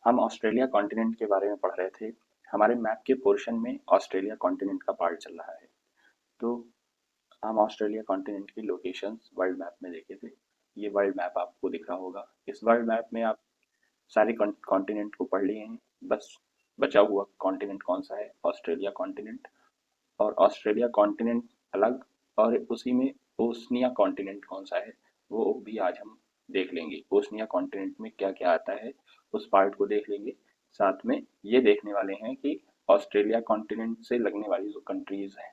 हम Australia continent के बारे में पढ़ रहे थे। हमारे मैप के पोर्शन में ऑस्ट्रेलिया कॉन्टिनेंट का पार्ट चल रहा है। तो हम ऑस्ट्रेलिया कॉन्टिनेंट की लोकेशंस वर्ल्ड मैप में देखे थे। ये वर्ल्ड मैप आपको दिख रहा होगा। इस वर्ल्ड मैप में आप सारे कॉन्टिनेंट को पढ़ लिए हैं। बस बचा हुआ कॉन्टिनेंट कौन सा है? Australia continent. और ऑस्ट्रेलिया कॉन्टिनेंट अलग, और उसी में ओशनिया कॉन्टिनेंट कौन सा है वो भी आज हम देख लेंगे। ओशनिया कॉन्टिनेंट में क्या क्या आता है उस पार्ट को देख लेंगे। साथ में ये देखने वाले हैं कि ऑस्ट्रेलिया कॉन्टिनेंट से लगने वाली जो कंट्रीज हैं,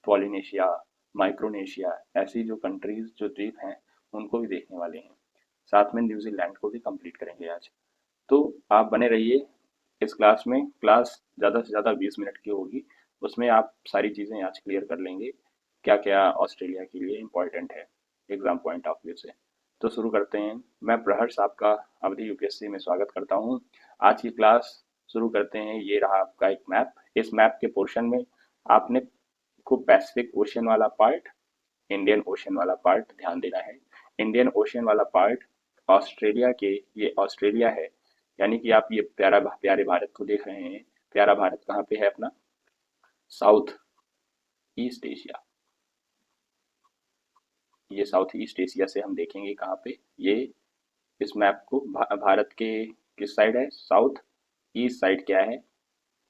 पॉलिनेशिया, माइक्रोनेशिया, ऐसी जो कंट्रीज जो द्वीप हैं उनको भी देखने वाले हैं। साथ में न्यूजीलैंड को भी कंप्लीट करेंगे आज। तो आप बने रहिए इस क्लास में। क्लास ज़्यादा से ज़्यादा 20 मिनट की होगी। उसमें आप सारी चीज़ें आज क्लियर कर लेंगे, क्या क्या ऑस्ट्रेलिया के लिए इम्पोर्टेंट है एग्जाम पॉइंट ऑफ व्यू से। तो शुरू करते हैं। मैं प्रहर्ष आपका अवधि यूपीएससी में स्वागत करता हूँ। आज की क्लास शुरू करते हैं। ये रहा आपका एक मैप। इस मैप के पोर्शन में आपने को पैसिफिक ओशियन वाला पार्ट, इंडियन ओशियन वाला पार्ट ध्यान देना है। इंडियन ओशियन वाला पार्ट ऑस्ट्रेलिया के, ये ऑस्ट्रेलिया है। यानी कि आप ये प्यारे भारत को देख रहे हैं। प्यारा भारत कहाँ पे है अपना? South east Asia. ये साउथ ईस्ट एशिया से हम देखेंगे कहाँ पे ये। इस मैप को भारत के किस साइड है? साउथ ईस्ट साइड क्या है?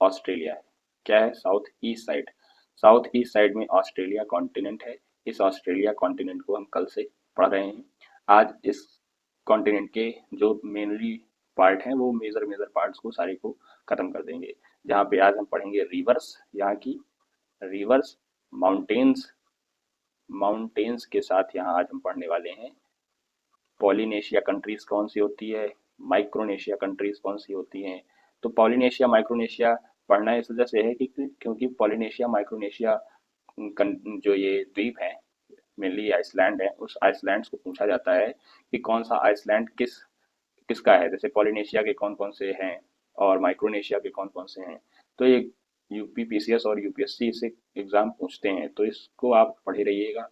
ऑस्ट्रेलिया है। क्या है? South east side. South east side में ऑस्ट्रेलिया कॉन्टिनेंट है। इस ऑस्ट्रेलिया कॉन्टिनेंट को हम कल से पढ़ रहे हैं। आज इस कॉन्टिनेंट के जो मेनली पार्ट हैं वो मेजर मेजर पार्ट्स को सारे को खत्म कर देंगे। जहाँ पे आज हम पढ़ेंगे रिवर्स, यहाँ की रिवर्स, माउंटेन्स। माउंटेन्स के साथ यहाँ आज हम पढ़ने वाले हैं पॉलिनेशिया कंट्रीज कौन सी होती है, माइक्रोनेशिया कंट्रीज कौन सी होती हैं। तो पॉलिनेशिया माइक्रोनेशिया पढ़ना इस वजह से है कि क्योंकि पॉलिनेशिया माइक्रोनेशिया जो ये द्वीप है, मेनली आइसलैंड है, उस आइसलैंड को पूछा जाता है कि कौन सा आइसलैंड किसका है। जैसे पॉलिनेशिया के कौन कौन से हैं और माइक्रोनेशिया के कौन कौन से हैं। तो ये यूपी पीसीएस और यूपीएससी से एग्जाम पूछते हैं, तो इसको आप पढ़े रहिएगा।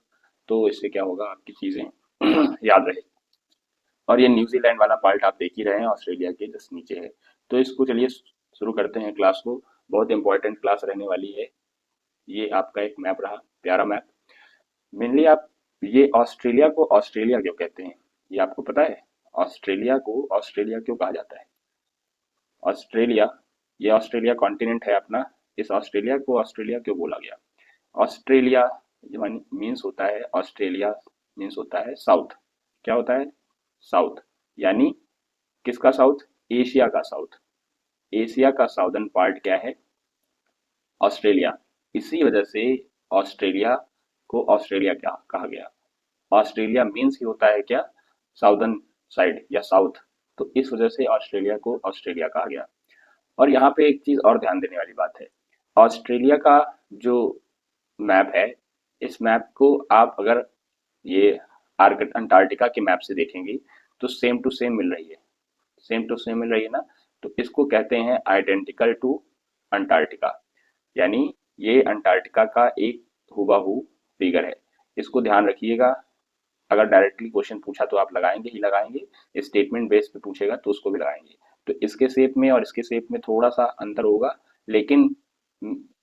तो इससे क्या होगा, आपकी चीजें याद रहे। और ये न्यूजीलैंड वाला पार्ट आप देख ही रहे हैं, ऑस्ट्रेलिया के जस्ट नीचे है। तो इसको चलिए शुरू करते हैं क्लास को। बहुत इंपॉर्टेंट क्लास रहने वाली है। ये आपका एक मैप रहा, प्यारा मैप। मेनली आप ये ऑस्ट्रेलिया को ऑस्ट्रेलिया क्यों कहते हैं, ये आपको पता है? ऑस्ट्रेलिया को ऑस्ट्रेलिया क्यों कहा जाता है? ऑस्ट्रेलिया, ये ऑस्ट्रेलिया कॉन्टिनेंट है अपना। इस ऑस्ट्रेलिया को ऑस्ट्रेलिया क्यों बोला गया? ऑस्ट्रेलिया मीन्स होता है, ऑस्ट्रेलिया मीन्स होता है साउथ। क्या होता है? साउथ। यानी किसका साउथ? एशिया का साउथ। एशिया का साउदर्न पार्ट क्या है? ऑस्ट्रेलिया। इसी वजह से ऑस्ट्रेलिया को ऑस्ट्रेलिया क्या कहा गया। ऑस्ट्रेलिया मीन्स ही होता है क्या? साउदर्न साइड या साउथ। तो इस वजह से ऑस्ट्रेलिया को ऑस्ट्रेलिया कहा गया। और यहाँ पे एक चीज और ध्यान देने वाली बात है। ऑस्ट्रेलिया का जो मैप है, इस मैप को आप अगर ये अंटार्कटिका के मैप से देखेंगे तो सेम टू सेम मिल रही है। सेम टू सेम मिल रही है ना। तो इसको कहते हैं आइडेंटिकल टू अंटार्कटिका। यानी ये अंटार्कटिका का एक हूबहू फिगर है। इसको ध्यान रखिएगा। अगर डायरेक्टली क्वेश्चन पूछा तो आप लगाएंगे ही लगाएंगे, स्टेटमेंट बेस पे पूछेगा तो उसको भी लगाएंगे। तो इसके शेप में और इसके शेप में थोड़ा सा अंतर होगा, लेकिन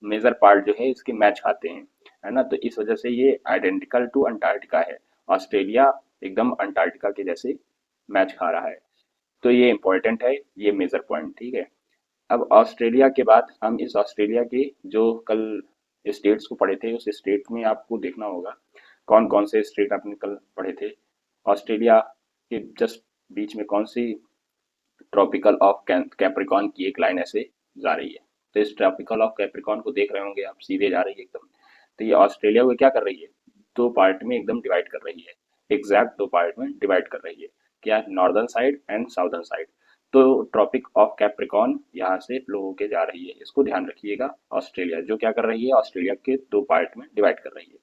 मेजर पार्ट जो है इसके मैच खाते हैं, है ना। तो इस वजह से ये आइडेंटिकल टू अंटार्कटिका है। ऑस्ट्रेलिया एकदम अंटार्कटिका के जैसे मैच खा रहा है। तो ये इंपॉर्टेंट है, ये मेजर पॉइंट, ठीक है। अब ऑस्ट्रेलिया के बाद हम इस ऑस्ट्रेलिया के जो कल स्टेट्स को पढ़े थे, उस स्टेट में आपको देखना होगा कौन कौन से स्टेट आपने कल पढ़े थे। ऑस्ट्रेलिया के जस्ट बीच में कौन सी ट्रॉपिकल ऑफ कैप्रिकॉन की एक लाइन ऐसे जा रही है। तो इस ट्रॉपिकल ऑफ कैप्रिकॉन को देख रहे होंगे आप, सीधे जा रही है एकदम। तो ये ऑस्ट्रेलिया को क्या कर रही है? दो पार्ट में एकदम डिवाइड कर रही है। एग्जैक्ट दो पार्ट में डिवाइड कर रही है। क्या? Northern side and southern side. तो ट्रॉपिक ऑफ कैप्रिकॉन यहाँ से फ्लो होके जा रही है, इसको ध्यान रखिएगा। ऑस्ट्रेलिया जो क्या कर रही है, ऑस्ट्रेलिया के दो पार्ट में डिवाइड कर रही है।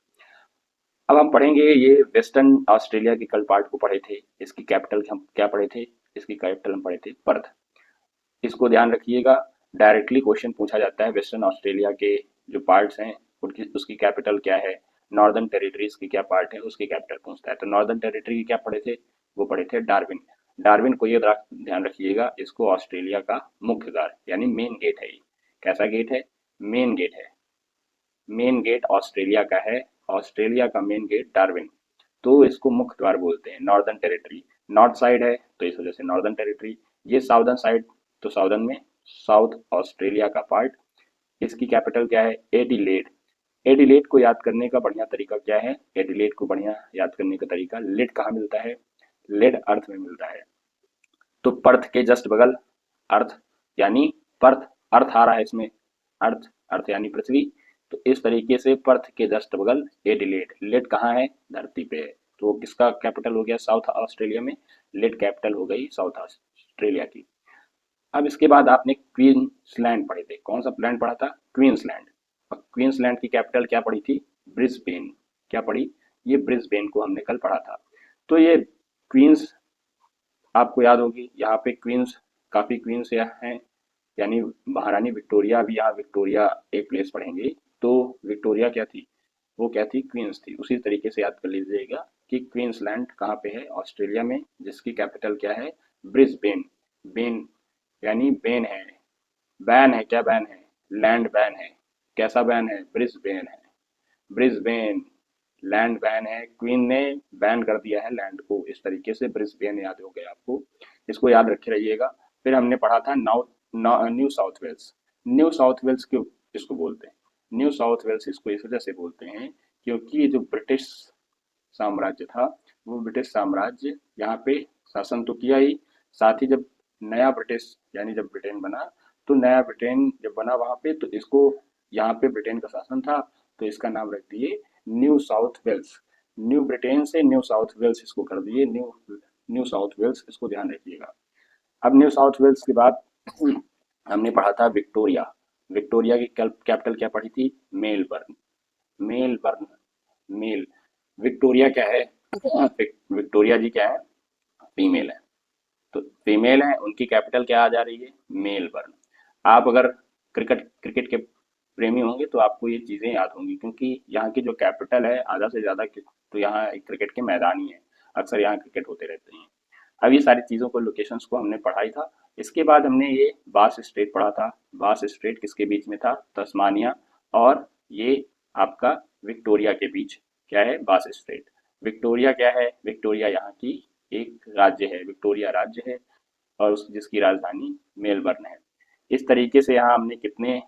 अब हम पढ़ेंगे ये वेस्टर्न ऑस्ट्रेलिया के कल पार्ट को पढ़े थे। इसकी कैपिटल हम क्या पढ़े थे? इसकी कैपिटल हम पढ़े थे पर्थ। इसको ध्यान रखिएगा। डायरेक्टली क्वेश्चन पूछा जाता है वेस्टर्न ऑस्ट्रेलिया के जो पार्ट्स हैं उनकी उसकी कैपिटल क्या है। नॉर्दर्न टेरिटरीज की क्या पार्ट है उसकी कैपिटल पूछता है। तो नॉर्दर्न टेरिटरी क्या पढ़े थे? वो पढ़े थे डार्विन। डार्विन को ये ध्यान रखिएगा, इसको ऑस्ट्रेलिया का मुख्य द्वार यानी मेन गेट है ये। कैसा गेट है? मेन गेट है। मेन गेट ऑस्ट्रेलिया का है, ऑस्ट्रेलिया का मेन गेट डार्विन। तो इसको मुख्य द्वार बोलते हैं। नॉर्दर्न टेरिटरी नॉर्थ साइड है तो इस वजह से नॉर्दर्न टेरिटरी। ये साउदर्न साइड तो साउदर्न में साउथ ऑस्ट्रेलिया का पार्ट। इसकी कैपिटल क्या है? एडिलेड। एडिलेड को याद करने का बढ़िया तरीका क्या है? एडिलेड को बढ़िया याद करने का तरीका, लेड कहाँ मिलता है? लेड अर्थ में मिलता है। तो पर्थ के जस्ट बगल अर्थ यानी पर्थ, अर्थ आ रहा है इसमें, अर्थ अर्थ यानी पृथ्वी। तो इस तरीके से पर्थ के जस्ट बगल एडिलेड। लेड कहाँ है? धरती पे है। तो किसका कैपिटल हो गया साउथ ऑस्ट्रेलिया में? लेड कैपिटल हो गई साउथ ऑस्ट्रेलिया की। अब इसके बाद आपने क्वींसलैंड पढ़े थे। कौन सा लैंड पढ़ा था? क्वींसलैंड। और क्वींसलैंड की कैपिटल क्या पढ़ी थी? ब्रिस्बेन। क्या पढ़ी? ये ब्रिस्बेन को हमने कल पढ़ा था। तो ये क्वींस आपको याद होगी, यहाँ पे क्वींस, काफी क्वींस हैं, यानी महारानी विक्टोरिया भी, यहाँ विक्टोरिया एक प्लेस पढ़ेंगे। तो विक्टोरिया क्या थी? वो क्या थी? क्वींस थी। उसी तरीके से याद कर लीजिएगा कि क्वींसलैंड कहाँ पे है? ऑस्ट्रेलिया में, जिसकी कैपिटल क्या है? ब्रिस्बेन। बेन यानी बेन है, बैन है, क्या बैन है? लैंड बैन है। कैसा बैन है? ब्रिस्बेन है। ब्रिस्बेन लैंड बैन है, क्वीन ने बैन कर दिया है लैंड को। इस तरीके से ब्रिस्बेन याद हो गया आपको, इसको याद रखे रहिएगा। फिर हमने पढ़ा था New South Wales. New South Wales क्यों इसको बोलते हैं? न्यू साउथ वेल्स इसको इस वजह से बोलते हैं क्योंकि ये जो ब्रिटिश साम्राज्य था, वो ब्रिटिश साम्राज्य यहाँ पे शासन तो किया ही, साथ ही जब नया ब्रिटिश यानी जब ब्रिटेन बना, तो नया ब्रिटेन जब बना वहाँ पे, तो इसको यहाँ पे ब्रिटेन का शासन था, तो इसका नाम रख दिए New South Wales. New Britain से न्यू साउथ वेल्स इसको कर दिए न्यू न्यू साउथ वेल्स, इसको ध्यान रखिएगा। अब न्यू साउथ वेल्स के बाद हमने पढ़ा था विक्टोरिया। विक्टोरिया की कैपिटल क्या पढ़ी थी? मेलबर्न। Melbourne mail. विक्टोरिया क्या है? विक्टोरिया जी क्या है? फीमेल है। तो फीमेल है, उनकी कैपिटल क्या आ जा रही है? मेलबर्न। आप अगर क्रिकेट क्रिकेट के प्रेमी होंगे तो आपको ये चीज़ें याद होंगी, क्योंकि यहाँ की जो कैपिटल है आधा से ज़्यादा तो यहाँ एक क्रिकेट के मैदान ही है, अक्सर यहाँ क्रिकेट होते रहते हैं। अब ये सारी चीज़ों को, लोकेशंस को हमने पढ़ाई था। इसके बाद हमने ये बास स्ट्रेट पढ़ा था। बास स्ट्रेट किसके बीच में था? तस्मानिया और ये आपका विक्टोरिया के बीच क्या है? बास स्ट्रेट। विक्टोरिया क्या है? विक्टोरिया यहाँ की एक राज्य है, विक्टोरिया राज्य है, और उस जिसकी राजधानी मेलबर्न है। इस तरीके से यहाँ हमने कितने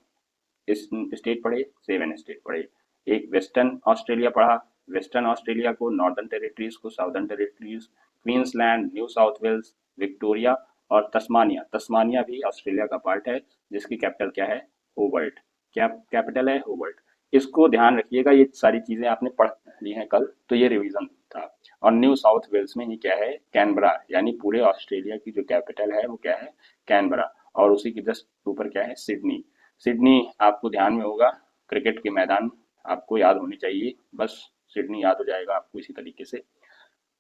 स्टेट पढ़े? 7 स्टेट पढ़े। एक वेस्टर्न ऑस्ट्रेलिया पढ़ा, वेस्टर्न ऑस्ट्रेलिया को, नॉर्दर्न टेरिटरीज को, Southern Territories, Queensland, New South Wales, Victoria और तस्मानिया। तस्मानिया भी ऑस्ट्रेलिया का पार्ट है, जिसकी कैपिटल क्या है? होबर्ट। क्या कैपिटल है? होबर्ट। इसको ध्यान रखिएगा, ये सारी चीजें आपने पढ़ ली हैं कल, तो ये रिवीजन था। और न्यू साउथ वेल्स में ही क्या है? कैनबरा, यानी पूरे ऑस्ट्रेलिया की जो कैपिटल है वो क्या है? कैनबरा। और उसी के जस्ट ऊपर क्या है? सिडनी। सिडनी आपको ध्यान में होगा, क्रिकेट के मैदान आपको याद होने चाहिए, बस सिडनी याद हो जाएगा आपको इसी तरीके से।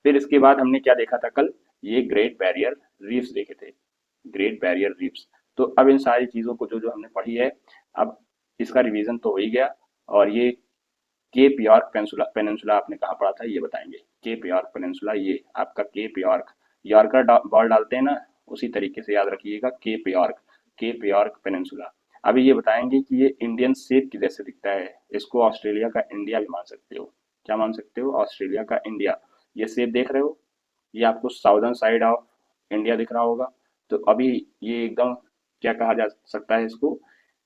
फिर इसके बाद हमने क्या देखा था कल? ये ग्रेट बैरियर रीफ्स देखे थे, ग्रेट बैरियर रीफ्स। तो अब इन सारी चीज़ों को जो जो हमने पढ़ी है, अब इसका रिवीजन तो हो ही गया। और ये केप यॉर्क पेनिनसुला, पेनिनसुला आपने कहाँ पढ़ा था ये बताएंगे। केप यॉर्क पेनिनसुला, ये आपका केप यॉर्क, यॉर्कर बॉल डालते हैं ना, उसी तरीके से याद रखिएगा, cap York, cap York peninsula. अभी ये बताएंगे कि ये इंडियन शेप की जैसे दिखता है, इसको ऑस्ट्रेलिया का इंडिया भी मान सकते हो। क्या मान सकते हो? ऑस्ट्रेलिया का इंडिया। ये शेप देख रहे हो, ये आपको साउदर्न साइड ऑफ इंडिया दिख रहा होगा। तो अभी ये एकदम क्या कहा जा सकता है इसको?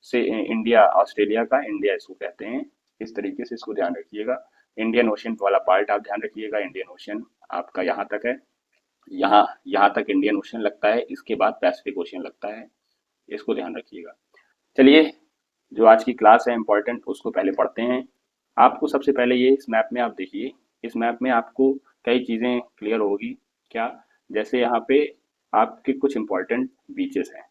से इंडिया, ऑस्ट्रेलिया का इंडिया इसको कहते हैं। इस तरीके से इसको ध्यान रखिएगा। इंडियन ओशन वाला पार्ट आप ध्यान रखिएगा, इंडियन ओशन आपका यहाँ तक है, यहाँ यहाँ तक इंडियन ओशन लगता है, इसके बाद पैसिफिक ओशन लगता है, इसको ध्यान रखिएगा। चलिए, जो आज की क्लास है इंपॉर्टेंट, उसको पहले पढ़ते हैं। आपको सबसे पहले ये इस मैप में आप देखिए, इस मैप में आपको कई चीज़ें क्लियर होगी। क्या? जैसे यहाँ पे आपके कुछ इंपॉर्टेंट बीचेस हैं।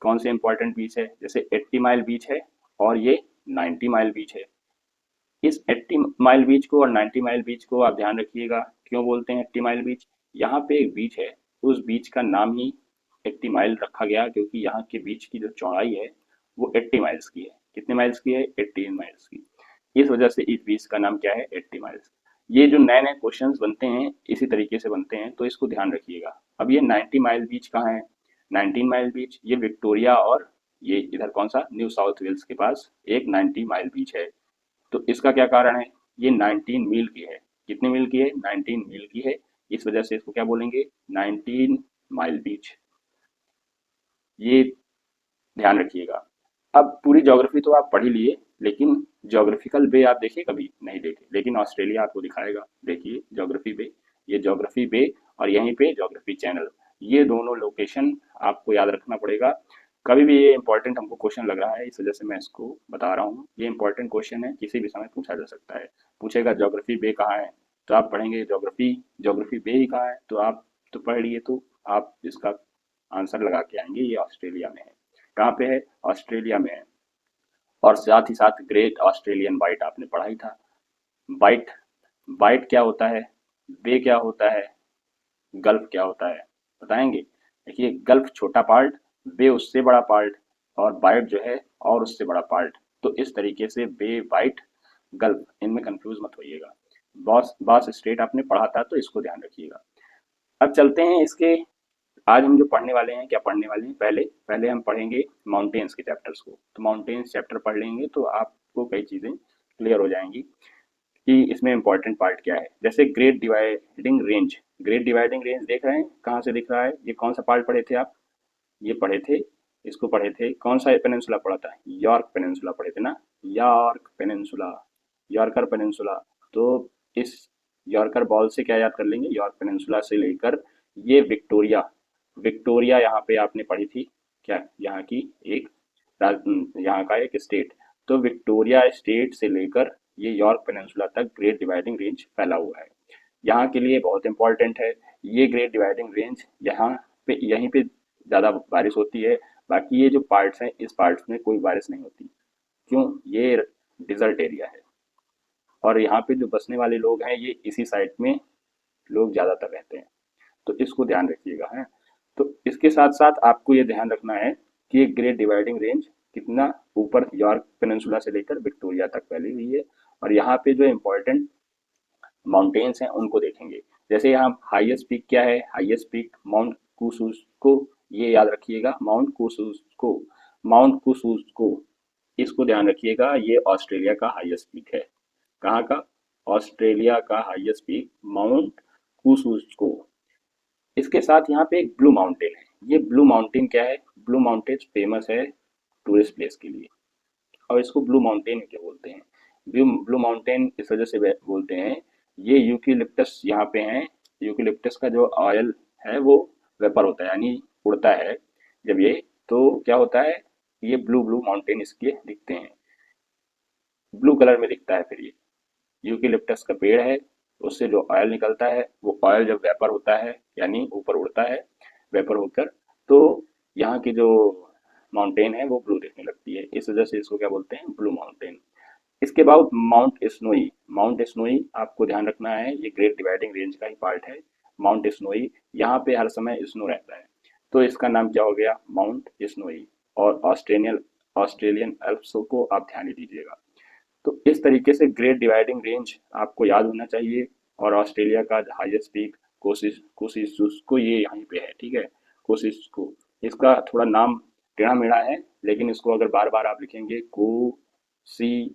कौन से इंपॉर्टेंट बीच है? जैसे 80 माइल बीच है और ये 90 माइल बीच है। इस 80 माइल बीच को और 90 माइल बीच को आप ध्यान रखिएगा। क्यों बोलते हैं 80 माइल बीच? यहाँ पे एक बीच है, उस बीच का नाम ही 80 माइल रखा गया, क्योंकि यहाँ के बीच की जो चौड़ाई है वो 80 माइल्स की है। कितने माइल्स की है? 18 माइल्स की। इस वजह से इस बीच का नाम क्या है? 80 माइल्स। ये जो नए नए क्वेश्चंस बनते हैं इसी तरीके से बनते हैं, तो इसको ध्यान रखिएगा। अब ये 90 माइल बीच कहाँ है? 19 माइल बीच ये विक्टोरिया और ये इधर कौन सा, न्यू साउथ वेल्स के पास एक 90 माइल बीच है। तो इसका क्या कारण है? ये 19 मील की है। कितने मील की है? 19 मील की है। इस वजह से इसको क्या बोलेंगे? 19 माइल बीच। ये ध्यान रखिएगा। अब पूरी ज्योग्राफी तो आप पढ़ ही लिए, लेकिन ज्योग्राफिकल बे आप देखिए, कभी नहीं देखे, लेकिन ऑस्ट्रेलिया आपको दिखाएगा। देखिए ज्योग्राफी बे, ये ज्योग्राफी बे और यहीं पे ज्योग्राफी चैनल, ये दोनों लोकेशन आपको याद रखना पड़ेगा। कभी भी ये इंपॉर्टेंट हमको क्वेश्चन लग रहा है, इस वजह से मैं इसको बता रहा हूँ। ये इंपॉर्टेंट क्वेश्चन है, किसी भी समय पूछा जा सकता है। पूछेगा ज्योग्राफी बे कहाँ है, तो आप पढ़ेंगे ज्योग्राफी ज्योग्राफी बे ही कहाँ है, तो आप तो पढ़ लिए, तो आप इसका आंसर लगा के आएंगे ये ऑस्ट्रेलिया में है। कहाँ पे है? ऑस्ट्रेलिया में है। और साथ ही साथ ग्रेट ऑस्ट्रेलियन वाइट आपने पढ़ा ही था। वाइट, वाइट क्या होता है, बे क्या होता है, गल्फ क्या होता है, बताएंगे? देखिए गल्फ छोटा पार्ट, बे उससे बड़ा पार्ट, और वाइट जो है और उससे बड़ा पार्ट। तो इस तरीके से बे, वाइट, गल्फ, इनमें कंफ्यूज मत होइएगा। बॉस बॉस स्ट्रेट आपने पढ़ा था, तो इसको ध्यान रखिएगा। अब चलते हैं इसके, आज हम जो पढ़ने वाले हैं, क्या पढ़ने वाले हैं, पहले पहले हम पढ़ेंगे माउंटेन्स के चैप्टर्स को। तो माउंटेन्स चैप्टर पढ़ लेंगे तो आपको कई चीज़ें क्लियर हो जाएंगी कि इसमें इंपॉर्टेंट पार्ट क्या है। जैसे great Dividing Range, Great Dividing range देख रहे हैं, कहाँ से दिख रहा है? ये कौन सा पार्ट पढ़े थे आप? ये पढ़े थे, इसको पढ़े थे, कौन सा पेनिनसुला पढ़ा था? यॉर्क पेनिनसुला पढ़े थे ना, यॉर्क पेनिनसुला, यॉर्कर पेनिनसुला। तो इस यॉर्कर बॉल से क्या याद कर लेंगे? यॉर्क पेनिनसुला से लेकर ये विक्टोरिया, विक्टोरिया यहाँ पे आपने पढ़ी थी, क्या यहाँ की एक यहाँ का एक स्टेट। तो विक्टोरिया स्टेट से लेकर ये यॉर्क पेनिनसुला तक ग्रेट डिवाइडिंग रेंज फैला हुआ है। यहाँ के लिए बहुत इंपॉर्टेंट है। ये ग्रेट डिवाइडिंग रेंज यहाँ पे, यहीं पे ज़्यादा बारिश होती है। बाकी ये जो पार्ट्स हैं, इस पार्ट्स में कोई बारिश नहीं होती। क्यों? ये डिजर्ट एरिया है, और यहाँ पे जो बसने वाले लोग हैं, ये इसी साइड में लोग ज़्यादातर रहते हैं। तो इसको ध्यान रखिएगा है। तो इसके साथ साथ आपको ये ध्यान रखना है कि ये ग्रेट डिवाइडिंग रेंज कितना ऊपर यॉर्क पेनिनसुला से लेकर विक्टोरिया तक फैली हुई है। और यहाँ पे जो इम्पोर्टेंट माउंटेन्स हैं उनको देखेंगे। जैसे यहाँ हाईएस्ट पीक क्या है? हाईएस्ट पीक माउंट कुसुस्को, ये याद रखिएगा, माउंट कुसुस्को, माउंट कुसुस्को, इसको ध्यान रखिएगा। ये ऑस्ट्रेलिया का हाईएस्ट पीक है। कहाँ का? ऑस्ट्रेलिया का हाईएस्ट पीक माउंट कुसुस्को। इसके साथ यहाँ पे एक ब्लू माउंटेन है। ये ब्लू माउंटेन क्या है? ब्लू माउंटेन फेमस है टूरिस्ट प्लेस के लिए, और इसको ब्लू माउंटेन क्यों बोलते हैं? ब्लू ब्लू माउंटेन इस वजह से बोलते हैं, ये यूकेलिप्टस यहाँ पे है। यूकेलिप्टस का जो ऑयल है वो वेपर होता है, यानी उड़ता है जब ये, तो क्या होता है, ये ब्लू ब्लू माउंटेन इसके दिखते हैं, ब्लू कलर में दिखता है। फिर ये यूकेलिप्टस का पेड़ है, उससे जो ऑयल निकलता है, वो ऑयल जब वेपर होता है, यानी ऊपर उड़ता है वेपर होकर, तो यहाँ की जो माउंटेन है वो ब्लू दिखने लगती है। इस वजह से इसको क्या बोलते हैं? Blue mountain. इसके बाद माउंट स्नोई, माउंट स्नोई आपको ध्यान रखना है, ये ग्रेट डिवाइडिंग रेंज का ही पार्ट है। माउंट स्नोई, यहाँ पे हर समय स्नो रहता है, तो इसका नाम क्या हो गया? Mount snowy. और ऑस्ट्रेलियन ऑस्ट्रेलियन एल्प्स को आप ध्यान ही दीजिएगा। तो इस तरीके से ग्रेट डिवाइडिंग रेंज आपको याद होना चाहिए। और ऑस्ट्रेलिया का हाईएस्ट पीक कोशिश कोशिश को, ये यहीं पे है, ठीक है, कोशिश को। इसका थोड़ा नाम टेढ़ा मेढ़ा है, लेकिन इसको अगर बार बार आप लिखेंगे को सी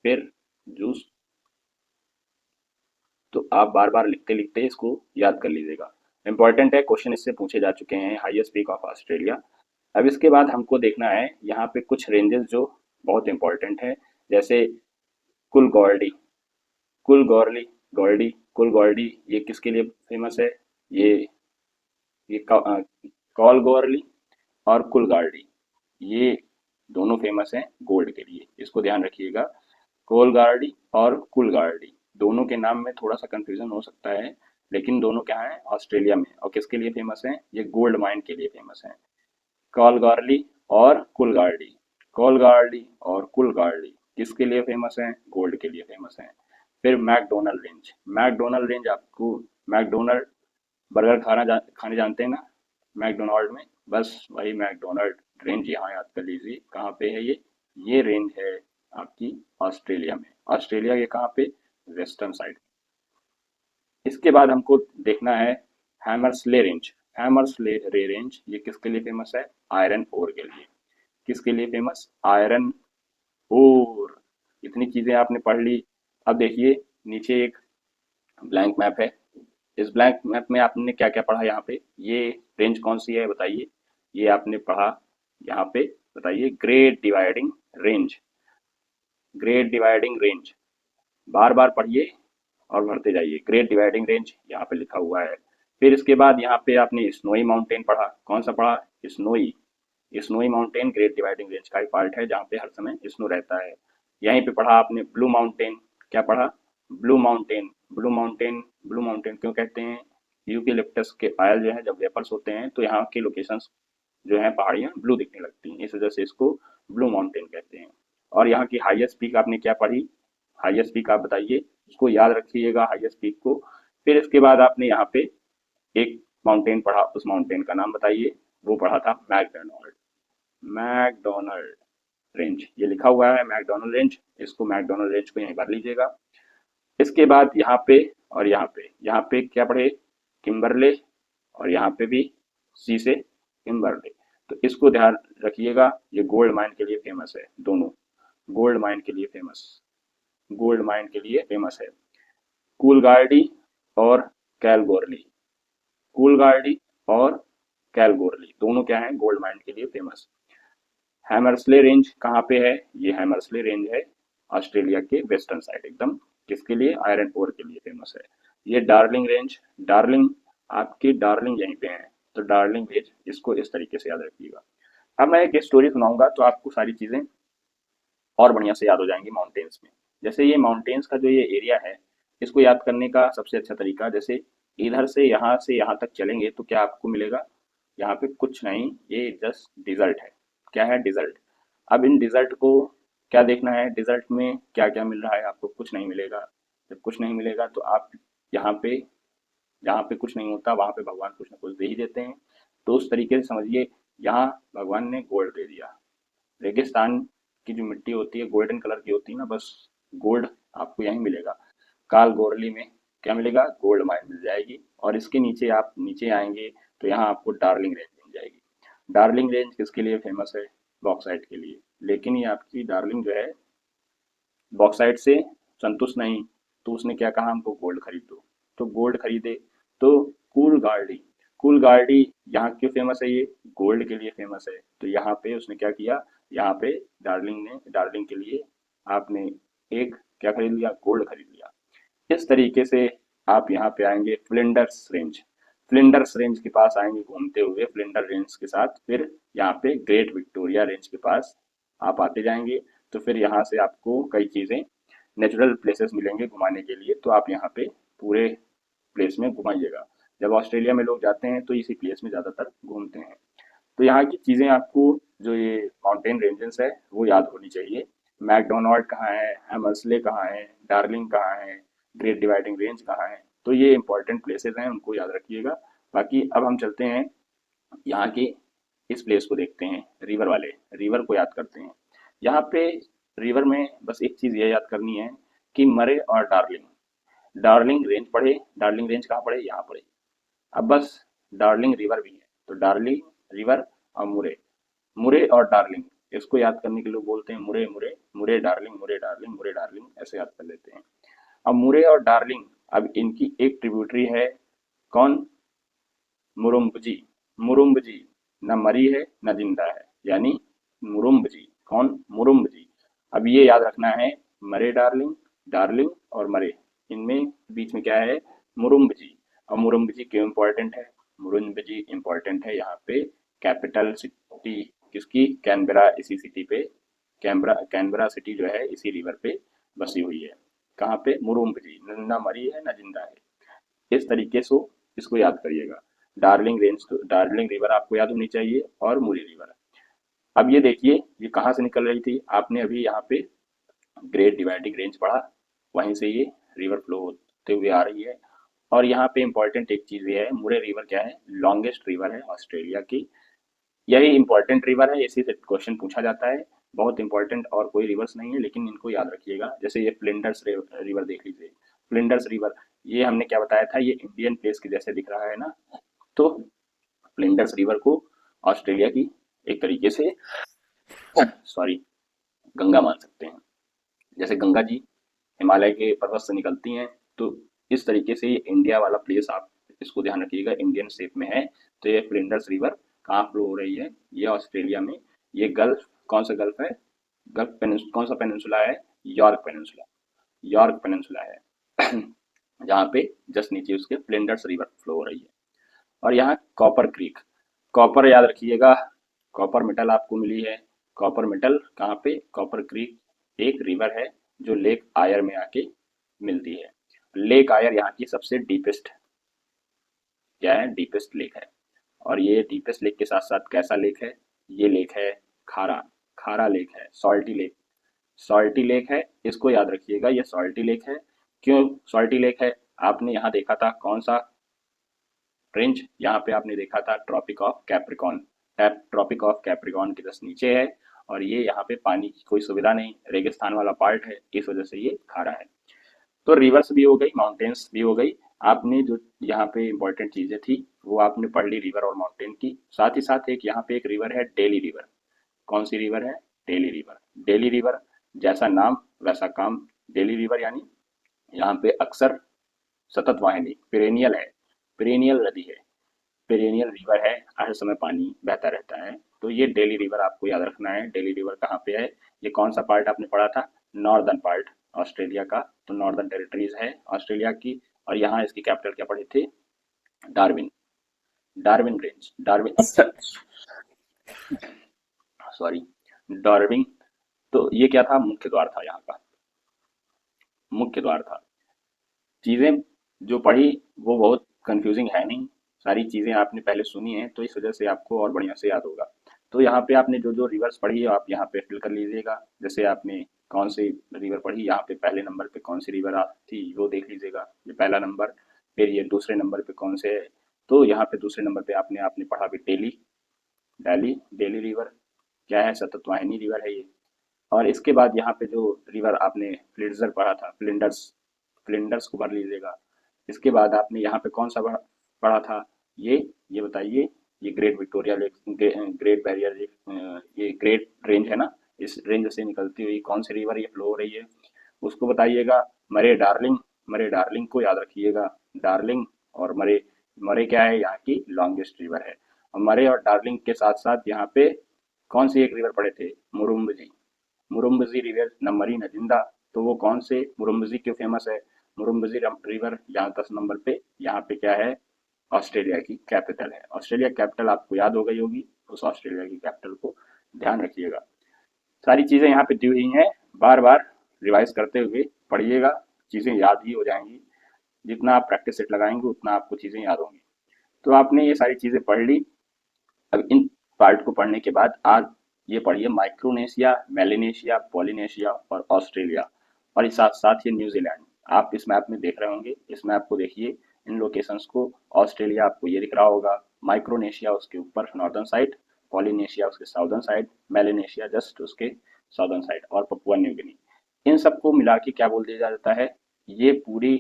फिर जूस, तो आप बार बार लिखते लिखते इसको याद कर लीजिएगा। इंपॉर्टेंट है, क्वेश्चन इससे पूछे जा चुके हैं, हाईएस्ट पीक ऑफ ऑस्ट्रेलिया। अब इसके बाद हमको देखना है यहाँ पे कुछ रेंजेस जो बहुत इंपॉर्टेंट है। जैसे कुल गॉर्डी, कुल गौरली, गॉर्डी, कुल गॉर्डी, ये किसके लिए फेमस है? ये कॉल गौरली और कुल गार्डी, ये दोनों फेमस हैं गोल्ड के लिए। इसको ध्यान रखिएगा, कोल गार्डी और कुल गार्डी, दोनों के नाम में थोड़ा सा कंफ्यूजन हो सकता है, लेकिन दोनों क्या है? ऑस्ट्रेलिया में। और किसके लिए फेमस हैं? ये गोल्ड माइन के लिए फेमस हैं। कॉल गार्ली और कुल गार्डी, कॉल गार्डी और कुल गार्डी किसके लिए फेमस हैं? गोल्ड के लिए फेमस हैं। फिर मैकडोनल्ड रेंज, मैकडोनल्ड रेंज आपको, मैकडोनल्ड बर्गर खाने जानते हैं ना मैकडोनल्ड में, बस वही मैकडोनल्ड रेंज यहाँ याद कर लीजिए। कहाँ पे है ये रेंज है आपकी ऑस्ट्रेलिया में। ऑस्ट्रेलिया के कहाँ पे? Western side. इसके बाद हमको देखना है हैमरस्ले रेंज। हैमर्सले रे रेंज ये किसके लिए फेमस है? आयरन ओर के लिए। किसके लिए फेमस? Iron ore. इतनी चीजें आपने पढ़ ली। अब देखिए नीचे एक ब्लैंक मैप है। इस ब्लैंक मैप में आपने क्या क्या पढ़ा? यहाँ पे ये रेंज कौन सी है बताइए? ये आपने पढ़ा यहाँ पे, बताइए, Great Dividing Range. Great Dividing Range बार बार पढ़िए और भरते जाइए। ग्रेट डिवाइडिंग रेंज यहाँ पे लिखा हुआ है। फिर इसके बाद यहाँ पे आपने स्नोई माउंटेन पढ़ा। कौन सा पढ़ा? Snowy. Snowy mountain great Dividing range का ही पार्ट है जहाँ पे हर समय स्नो रहता है। यहीं पे पढ़ा आपने ब्लू माउंटेन। क्या पढ़ा? Blue mountain. Blue mountain, blue mountain क्यों कहते हैं? यूकेलिप्टस के ऑयल जो है जब वेपर्स होते हैं तो यहाँ की लोकेशंस जो है पहाड़ियाँ ब्लू दिखने लगती हैं, इस वजह से इसको ब्लू माउंटेन कहते हैं। और यहाँ की हाईएस्ट पीक आपने क्या पढ़ी? हाईएस्ट पीक आप बताइए, उसको याद रखिएगा हाईएस्ट पीक को। फिर इसके बाद आपने यहाँ पे एक माउंटेन पढ़ा, उस माउंटेन का नाम बताइए। वो पढ़ा था मैकडोनल्ड। मैकडोनल्ड रेंज ये लिखा हुआ है मैकडोनल्ड रेंज, इसको मैकडोनल्ड रेंज को यहीं भर लीजिएगा। इसके बाद यहाँ पे और यहाँ पे क्या पढ़े? किम्बरले। और यहाँ पे भी सी से किम्बरले। तो इसको ध्यान रखिएगा, ये गोल्ड माइन के लिए फेमस है। दोनों गोल्ड माइन के लिए फेमस, गोल्ड माइन के लिए फेमस है। कूलगार्डी और कैलगोरली। कूलगार्डी और कैलगोरली दोनों क्या है? गोल्ड माइन के लिए फेमस। हैमर्सले रेंज कहाँ पे है? ये हैमर्सले रेंज है ऑस्ट्रेलिया के वेस्टर्न साइड एकदम। किसके लिए? आयरन ओर के लिए फेमस है। ये डार्लिंग रेंज, डार्लिंग आपकी डार्लिंग यहीं पे है, तो डार्लिंग रेंज इसको इस तरीके से याद रखिएगा। अब मैं एक स्टोरी सुनाऊंगा तो आपको सारी चीजें और बढ़िया से याद हो जाएंगी माउंटेन्स में। जैसे ये माउंटेन्स का जो ये एरिया है, इसको याद करने का सबसे अच्छा तरीका, जैसे इधर से यहाँ तक चलेंगे तो क्या आपको मिलेगा? यहाँ पे कुछ नहीं, ये जस्ट डिजर्ट है। क्या है? डिजर्ट। अब इन डिजर्ट को क्या देखना है? डिजर्ट में क्या क्या मिल रहा है आपको? कुछ नहीं मिलेगा। जब कुछ नहीं मिलेगा तो आप यहाँ पे, जहाँ पे कुछ नहीं होता वहां पे भगवान कुछ ना कुछ दे ही देते हैं। तो उस तरीके से समझिए, यहाँ भगवान ने गोल्ड दे दिया। रेगिस्तान की जो मिट्टी होती है गोल्डन कलर की होती है ना, बस गोल्ड आपको यहीं मिलेगा। काल गोरली में क्या मिलेगा? गोल्ड माइन मिल जाएगी। और इसके नीचे आप नीचे आएंगे तो यहाँ आपको डार्लिंग रेंज मिल जाएगी। डार्लिंग रेंज किसके लिए फेमस है? बॉक्साइट के लिए। लेकिन ये आपकी डार्लिंग जो है बॉक्साइट से संतुष्ट नहीं, तो उसने क्या कहा? हमको गोल्ड खरीद दो। तो गोल्ड खरीदे। तो कूल गार्डी, कूल गार्डी यहाँ क्यों फेमस है? ये गोल्ड के लिए फेमस है। तो यहाँ पे उसने क्या किया? यहाँ पे डार्लिंग के लिए आपने एक क्या खरीद लिया? गोल्ड खरीद लिया। इस तरीके से आप यहाँ पे आएंगे फ्लिंडर्स रेंज। फ्लिंडर्स रेंज के पास आएंगे घूमते हुए फ्लिंडर रेंज के साथ, फिर यहाँ पे ग्रेट विक्टोरिया रेंज के पास आप आते जाएंगे। तो फिर यहाँ से आपको कई चीज़ें, नेचुरल प्लेसेस मिलेंगे घुमाने के लिए, तो आप यहाँ पे पूरे प्लेस में घुमाइएगा। जब ऑस्ट्रेलिया में लोग जाते हैं तो इसी प्लेस में ज़्यादातर घूमते हैं। तो यहाँ की चीज़ें आपको, जो ये माउंटेन रेंजेस है वो याद होनी चाहिए। मैकडोनल्ड कहाँ है, हैमर्सले कहाँ है, डार्लिंग कहाँ है, ग्रेट डिवाइडिंग रेंज कहाँ है, तो ये इंपॉर्टेंट प्लेसेस हैं, उनको याद रखिएगा। बाकी अब हम चलते हैं यहाँ के इस प्लेस को देखते हैं, रिवर वाले, रिवर को याद करते हैं। यहाँ पे रिवर में बस एक चीज़ ये याद करनी है कि मरे और डार्लिंग, डार्लिंग रेंज पढ़े, डार्लिंग रेंज कहाँ पढ़े? यहाँ पढ़े। अब बस डार्लिंग रिवर भी है, तो डार्लिंग रिवर और मुरे, मुरे और डार्लिंग, इसको याद करने के लोग बोलते हैं मुरे मुरे, मुरे डार्लिंग, मुरे डार्लिंग, मुरे डार्लिंग, ऐसे याद कर लेते हैं। अब मुरे और डार्लिंग, अब इनकी एक ट्रिब्यूटरी है। कौन? मुरुम्बजी। मुरुम्बजी न मरी है न जिंदा है, यानी मुरुम्बजी। कौन? मुरुम्बजी। अब ये याद रखना है, मरे डार्लिंग, डार्लिंग और मरे, इनमें बीच में क्या है? मुरुम्बजी। और मुरुम्बजी क्यों इम्पोर्टेंट है? मुरुम्बजी इम्पोर्टेंट है यहाँ पे कैपिटल सिटी किसकी? कैनबरा। इसी सिटी पे कैनबरा, कैनबरा सिटी जो है इसी रिवर पे बसी हुई है। कहाँ पे? मुरुम्बजी। न मरी है न जिंदा है। इस तरीके से इसको याद करिएगा। डार्लिंग रेंज तो डार्लिंग रिवर आपको याद होनी चाहिए, और मुरी रिवर। अब ये देखिए ये कहाँ से निकल रही थी? आपने अभी यहाँ पे ग्रेट डिवाइडिंग रेंज पढ़ा, वहीं से ये रिवर फ्लो होते हुए आ रही है। और यहाँ पे इंपॉर्टेंट एक चीज़ ये है, मुरे रिवर क्या है? लॉन्गेस्ट रिवर है ऑस्ट्रेलिया की। यही इंपॉर्टेंट रिवर है, इसी से क्वेश्चन पूछा जाता है। बहुत इंपॉर्टेंट और कोई रिवर्स नहीं है, लेकिन इनको याद रखिएगा। जैसे ये फ्लिंडर्स रिवर देख लीजिए, फ्लिंडर्स रिवर, ये हमने क्या बताया था? ये इंडियन प्लेस के जैसे दिख रहा है ना, तो फ्लिंडर्स रिवर को ऑस्ट्रेलिया की एक तरीके से सॉरी गंगा मान सकते हैं। जैसे गंगा जी हिमालय के पर्वत से निकलती हैं, तो इस तरीके से ये इंडिया वाला प्लेस आप इसको ध्यान रखिएगा, इंडियन शेप में है। तो ये फ्लिंडर्स रिवर कहाँ फ्लो हो रही है, ये ऑस्ट्रेलिया में। ये गल्फ, कौन सा गल्फ है, कौन सा पेनिनसुला है, यॉर्क पेनिनसुला, यॉर्क पेनिनसुला है जहाँ पे जस्ट नीचे उसके फ्लिंडर्स रिवर फ्लो हो रही है। और यहाँ कॉपर क्रीक, कॉपर याद रखिएगा, कॉपर मेटल आपको मिली है। कॉपर मेटल कहाँ पे, कॉपर क्रीक एक रिवर है जो लेक आयर में आके मिलती है। लेक आयर यहाँ की सबसे डीपेस्ट क्या है, डीपेस्ट लेक है। और ये डीपेस्ट लेक के साथ साथ कैसा लेक है, ये लेक है खारा, खारा लेक है, सॉल्टी लेक, सॉल्टी लेक है। इसको याद रखिएगा, ये सॉल्टी लेक है। क्यों सॉल्टी लेक है, आपने यहाँ देखा था कौन सा रेंज, यहाँ पे आपने देखा था Tropic of Capricorn, Tropic of Capricorn के जस्ट नीचे है। और ये यहाँ पे पानी की कोई सुविधा नहीं, रेगिस्तान वाला पार्ट है, इस वजह से ये खारा है। तो रिवर्स भी हो गई, माउंटेन्स भी हो गई। आपने जो यहाँ पे इंपॉर्टेंट चीजें थी वो आपने पढ़ ली रिवर और माउंटेन की। साथ ही साथ एक यहाँ पे एक रिवर है डेली रिवर। कौन सी रिवर है, डेली रिवर। डेली रिवर जैसा नाम वैसा काम, डेली रिवर यानी यहाँ पे अक्सर सतत वाहिनी, पेरेनियल है, पेरेनियल नदी है, पेरेनियल रिवर है, हर समय पानी बहता रहता है। तो ये डेली रिवर आपको याद रखना है। डेली रिवर कहाँ पे है, ये कौन सा पार्ट आपने पढ़ा था, नॉर्दर्न पार्ट ऑस्ट्रेलिया का, तो नॉर्दर्न टेरिटरीज है ऑस्ट्रेलिया की। और यहाँ इसकी कैपिटल क्या पढ़े थे, Darwin, Darwin range, Darwin sorry Darwin. तो ये क्या था, मुख्य द्वार था, यहाँ का मुख्य द्वार था। चीजें जो पढ़ी वो बहुत कंफ्यूजिंग है नहीं, सारी चीजें आपने पहले सुनी है, तो इस वजह से आपको और बढ़िया से याद होगा। तो यहाँ पे आपने जो जो रिवर्स पढ़ी है आप यहाँ पे फिल कर लीजिएगा। जैसे आपने कौन सी रिवर पढ़ी, यहाँ पे पहले नंबर पे कौन सी रिवर थी वो देख लीजिएगा, ये पहला नंबर। फिर ये दूसरे नंबर पे कौन से है, तो यहाँ पे दूसरे नंबर पे आपने आपने पढ़ा भी डेली, डेली डेली रिवर क्या है, सतत वाहिनी रिवर है ये। और इसके बाद यहाँ पे जो रिवर आपने फ्लिंडर पढ़ा था, फ्लिंडर्स, फ्लिंडर्स को भर लीजिएगा। इसके बाद आपने यहाँ पे कौन सा पढ़ा था, ये बताइए, ये great Victoria lake, great barrier reef, ये ग्रेट रेंज है ना, इस रेंज से निकलती हुई कौन सी रिवर ये फ्लो हो रही है, उसको बताइएगा। मरे डार्लिंग, मरे डार्लिंग को याद रखिएगा, डार्लिंग और मरे, मरे क्या है, यहाँ की लॉन्गेस्ट रिवर है। और मरे और डार्लिंग के साथ साथ यहाँ पे कौन सी एक रिवर पढ़े थे, मुरुम्बजी, मुरुम्बजी रिवर न मरी न जिंदा। तो वो कौन से, मुरुम्बजी क्यों फेमस है, मुरुम्बजी रिवर यहाँ 10 नंबर पे, यहाँ पे क्या है, ऑस्ट्रेलिया की कैपिटल है। ऑस्ट्रेलिया कैपिटल आपको याद हो गई होगी, उस ऑस्ट्रेलिया की कैपिटल को ध्यान रखिएगा। सारी चीजें यहाँ पे दी हुई हैं, बार बार रिवाइज करते हुए पढ़िएगा, चीजें याद ही हो जाएंगी। जितना आप प्रैक्टिस सेट लगाएंगे उतना आपको चीजें याद होंगी। तो आपने ये सारी चीजें पढ़ ली। अब इन पार्ट को पढ़ने के बाद आज ये पढ़िए माइक्रोनेशिया, मेलानेशिया, पॉलिनेशिया और ऑस्ट्रेलिया, और इस साथ साथ ये न्यूजीलैंड। आप इस मैप में देख रहे होंगे, इस मैप को देखिए, इन लोकेशंस को। ऑस्ट्रेलिया आपको ये दिख रहा होगा, माइक्रोनेशिया उसके ऊपर नॉर्दर्न साइड, पॉलिनेशिया उसके साउदर्न साइड, मेलानेशिया जस्ट उसके साउदर्न साइड, और पपुआ न्यू गिनी। इन सबको मिला के क्या बोल दिया जाता है, ये पूरी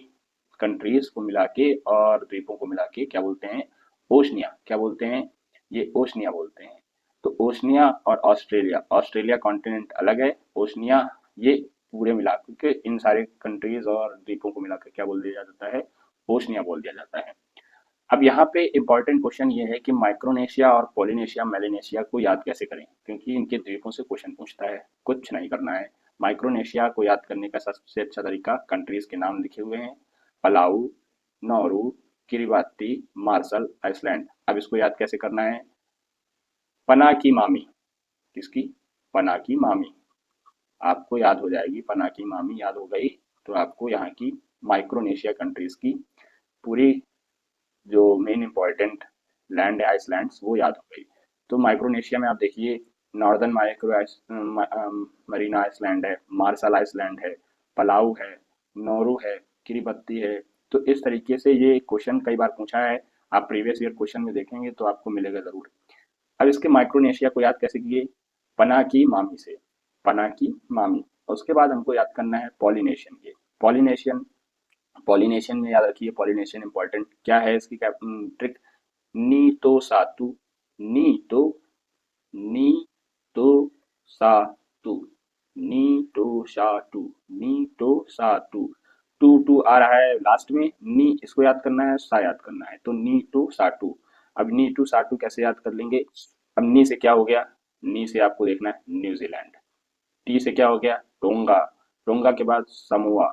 कंट्रीज को मिला के और द्वीपों को मिला के क्या बोलते हैं, ओशनिया, क्या बोलते हैं, ये ओशनिया बोलते हैं। तो ओशनिया और ऑस्ट्रेलिया, ऑस्ट्रेलिया कॉन्टिनेंट अलग है, ओशनिया ये पूरे मिला के इन सारे कंट्रीज और द्वीपों को मिलाकर क्या बोल दिया जाता है, ओशनिया बोल दिया जाता है। अब यहाँ पे इंपॉर्टेंट क्वेश्चन ये है कि माइक्रोनेशिया और पोलिनेशिया, मेलानेशिया को याद कैसे करें, क्योंकि इनके द्वीपों से क्वेश्चन पूछता है। कुछ नहीं करना है, माइक्रोनेशिया को याद करने का सबसे अच्छा तरीका, कंट्रीज के नाम लिखे हुए हैं, Palau, Nauru, Kiribati, Marshall Island. अब इसको याद कैसे करना है, पना की मामी, किसकी, पना की मामी, आपको याद हो जाएगी, पना की मामी याद हो गई तो आपको यहाँ की माइक्रोनेशिया कंट्रीज की पूरी जो मेन इंपॉर्टेंट लैंड है, आइसलैंड्स, वो याद हो गई। तो माइक्रोनेशिया में आप देखिए, नॉर्दर्न माइक्रो मरीना आइसलैंड है, मार्शल आइसलैंड है, पलाऊ है, नौरू है, किरिबत्ती है। तो इस तरीके से ये क्वेश्चन कई बार पूछा है, आप प्रीवियस ईयर क्वेश्चन में देखेंगे तो आपको मिलेगा जरूर। अब इसके माइक्रोनेशिया को याद कैसे किए, पना की मामी से, पना की मामी। और उसके बाद हमको याद करना है पॉलिनेशियन के, पॉलिनेशियन, पॉलिनेशियन में याद रखिए, पॉलिनेशियन इंपॉर्टेंट क्या है, इसकी ट्रिक, नी तो सातु, नी तो, नी तो सातु, नी तो सातु, नी तो सातु। टू आ रहा है लास्ट में, नी इसको याद करना है, सा याद करना है, तो नी टू साटू। अब नी टू साटू कैसे याद कर लेंगे? अब नी से क्या हो गया? नी से आपको देखना है न्यूजीलैंड। टी से क्या हो गया? टोंगा। टोंगा के बाद समोआ,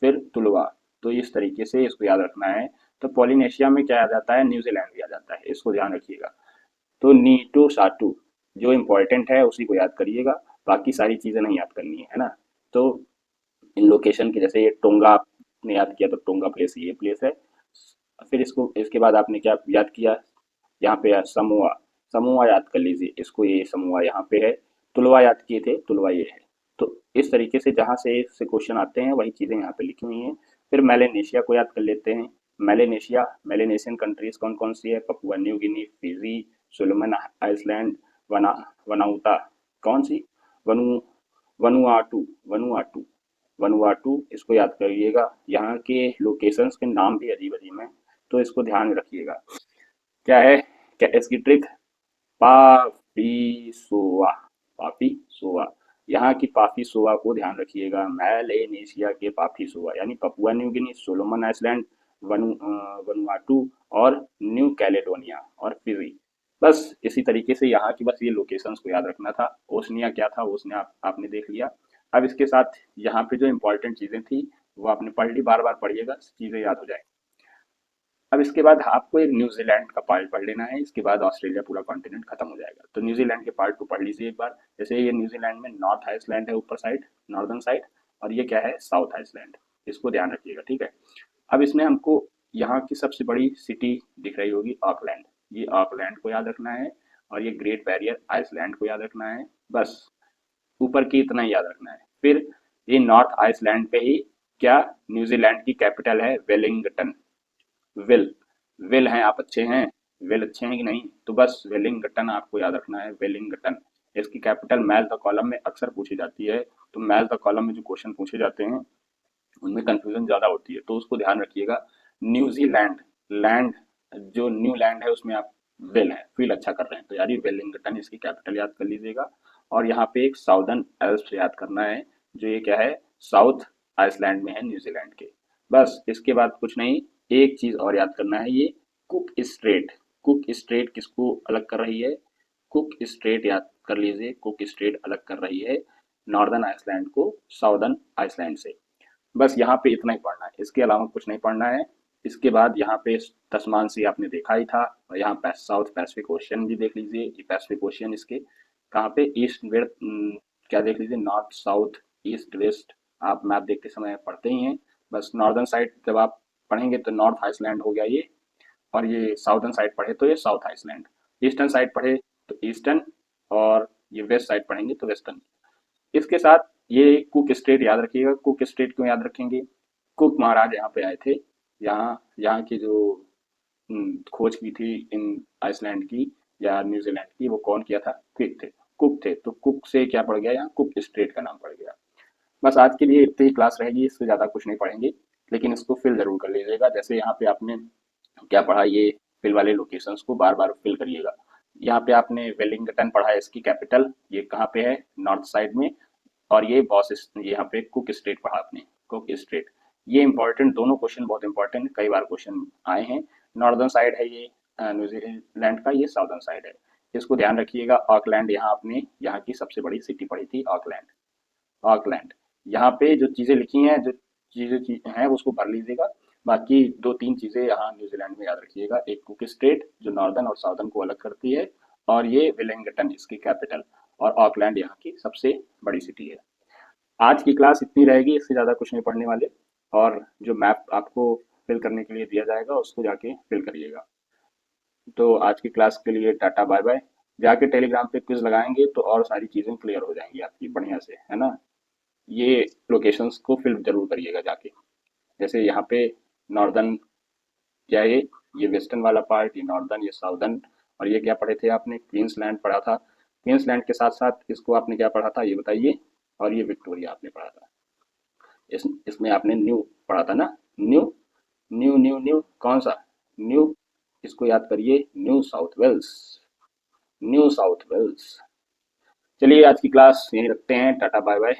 फिर तुलवा। तो इस तरीके से इसको याद रखना है। तो पॉलिनेशिया में क्या आ जाता है? न्यूजीलैंड भी आ जाता है, इसको ध्यान रखिएगा। तो नीटू साटू जो इम्पोर्टेंट है उसी को याद करिएगा, बाकी सारी चीजें नहीं याद करनी है ना। तो इन लोकेशन की, जैसे ये टोंगा आपने याद किया, तो टोंगा प्लेस ये प्लेस है। फिर इसको, इसके बाद आपने क्या याद किया? यहाँ पे है समोआ। समोआ याद कर लीजिए इसको, ये समोआ यहाँ पे है। तुलवा याद किए थे, तुलवा ये है। तो इस तरीके से जहाँ से क्वेश्चन आते हैं वही चीजें यहाँ पे लिखी हुई हैं। फिर मेलेनेशिया को याद कर लेते हैं। मेलेनेशिया, मेलेनेशियन कंट्रीज कौन कौन सी है? Papua New Guinea, Fiji, Solomon Island, वना वनाउता, कौन सी? वनु वनुआटू, वनुआटू, वनुआटू, इसको याद करिएगा। यहाँ के लोकेशंस के नाम भी अजीब अजीब हैं, तो इसको ध्यान में रखिएगा। क्या है, क्या इसकी ट्रिक? पापीसोआ, पापीसोआ। यहाँ की पापीसोआ को ध्यान रखिएगा, मेलेनेशिया के पापीसोआ, यानी Papua New Guinea, Solomon Island, Vanuatu और न्यू कैलेडोनिया और फिजी। बस इसी तरीके से यहाँ की बस ये लोकेशंस को याद रखना था। ओसनिया क्या था? ओसनिया आपने देख लिया। अब इसके साथ यहाँ पे जो इम्पोर्टेंट चीजें थी वो आपने पढ़ ली, बार बार पढ़िएगा, चीजें याद हो जाएंगी। अब इसके बाद आपको एक न्यूजीलैंड का पार्ट पढ़ लेना है, इसके बाद ऑस्ट्रेलिया पूरा कॉन्टिनेंट खत्म हो जाएगा। तो न्यूजीलैंड के पार्ट को पढ़ लीजिए एक बार। जैसे ये न्यूजीलैंड में नॉर्थ आइसलैंड है ऊपर साइड, नॉर्दर्न साइड, और ये क्या है? South Island. इसको ध्यान रखिएगा, ठीक है। अब इसमें हमको यहाँ की सबसे बड़ी सिटी दिख रही होगी ऑकलैंड, ये ऑकलैंड को याद रखना है। और ये ग्रेट बैरियर आइसलैंड को याद रखना है, बस ऊपर की इतना ही याद रखना है। फिर ये नॉर्थ आइसलैंड पे ही क्या न्यूजीलैंड की कैपिटल है? वेलिंगटन। विल, विल हैं आप अच्छे हैं, विल अच्छे हैं कि नहीं? तो बस वेलिंगटन आपको याद रखना है, वेलिंगटन। इसकी कैपिटल मैल द कॉलम में अक्सर पूछी जाती है। तो मैल द कॉलम में जो क्वेश्चन पूछे जाते हैं उनमें कंफ्यूजन ज़्यादा होती है, तो उसको ध्यान रखिएगा। न्यूजीलैंड, लैंड, जो न्यू लैंड है उसमें आप वेल है, फील अच्छा कर रहे हैं, तो यार ये वेलिंगटन इसकी कैपिटल याद कर लीजिएगा। और यहाँ पे एक साउदर्न एल्प्स याद करना है, जो ये क्या है? साउथ आइसलैंड में है न्यूजीलैंड के। बस इसके बाद कुछ नहीं, एक चीज और याद करना है, ये कुक स्ट्रेट। कुक स्ट्रेट किसको अलग कर रही है? कुक स्ट्रेट याद कर लीजिए, कुक स्ट्रेट अलग कर रही है नॉर्दर्न आइसलैंड को साउदर्न आइसलैंड से। बस यहाँ पे इतना ही पढ़ना है, इसके अलावा कुछ नहीं पढ़ना है। इसके बाद यहाँ पे तस्मान सी आपने देखा ही था, और यहाँ साउथ पैसिफिक ओशियन भी देख लीजिए। ये पैसिफिक ओशियन इसके कहाँ पे? ईस्ट वेस्ट, क्या देख लीजिए? North south east west. आप मैप देखते समय पढ़ते ही हैं। बस नॉर्दर्न साइड जब आप पढ़ेंगे तो नॉर्थ आइसलैंड हो गया ये, और ये साउदर्न साइड पढ़े तो ये साउथ आइसलैंड। ईस्टर्न साइड पढ़े तो ईस्टर्न, और ये वेस्ट साइड पढ़ेंगे तो वेस्टर्न। इसके साथ ये कुक स्टेट याद रखिएगा। कुक स्टेट क्यों याद रखेंगे? कुक महाराज यहाँ पे आए थे। यहाँ यहाँ की जो खोज की थी इन आइसलैंड की या न्यूजीलैंड की, वो कौन किया था? कुक थे, कुक थे। तो कुक से क्या पड़ गया? यहाँ कुक स्टेट का नाम पड़ गया। बस आज के लिए इतनी ही क्लास रहेगी, इससे ज़्यादा कुछ नहीं पढ़ेंगे, लेकिन इसको फिल जरूर कर लीजिएगा। जैसे यहाँ पे आपने क्या पढ़ा, ये फिल वाले लोकेशंस को बार बार फिल करिएगा। यहाँ पे आपने वेलिंगटन पढ़ा है, इसकी कैपिटल ये कहाँ पे है? नॉर्थ साइड में। और ये यहाँ पे कुक स्ट्रेट पढ़ा आपने, कुक स्ट्रेट। ये इंपॉर्टेंट, दोनों क्वेश्चन बहुत इंपॉर्टेंट, कई बार क्वेश्चन आए हैं। नॉर्दर्न साइड है ये न्यूजीलैंड का, ये साउदर्न साइड है, इसको ध्यान रखिएगा। ऑकलैंड, यहाँ आपने यहाँ की सबसे बड़ी सिटी पढ़ी थी ऑकलैंड। ऑकलैंड, यहाँ पे जो चीजें लिखी हैं, जो चीजें हैं उसको भर लीजिएगा। बाकी दो तीन चीजें यहाँ न्यूजीलैंड में याद रखिएगा, एक कुक स्ट्रेट जो नॉर्दर्न और साउदर्न को अलग करती है, और ये विलिंगटन इसकी कैपिटल, और ऑकलैंड यहाँ की सबसे बड़ी सिटी है। आज की क्लास इतनी रहेगी, इससे ज़्यादा कुछ नहीं पढ़ने वाले। और जो मैप आपको फिल करने के लिए दिया जाएगा उसको जाके फिल करिएगा। तो आज की क्लास के लिए टाटा बाय बाय। जाके टेलीग्राम पे क्विज लगाएंगे तो और सारी चीज़ें क्लियर हो जाएंगी आपकी बढ़िया से, है ना। ये लोकेशंस को फिल जरूर करिएगा जाके। जैसे यहाँ पे नॉर्दर्न क्या है? ये वेस्टर्न वाला पार्ट, ये नॉर्दर्न, ये साउदर्न। और ये क्या पढ़े थे आपने? क्वींसलैंड पढ़ा था। क्वींसलैंड के साथ साथ इसको आपने क्या पढ़ा था ये बताइए? और ये विक्टोरिया आपने पढ़ा था। इसमें आपने न्यू पढ़ा था ना? न्यू, न्यू न्यू न्यू कौन सा? न्यू इसको याद करिए, New South Wales, New South Wales. चलिए आज की क्लास यहीं रखते हैं, टाटा बाय बाय।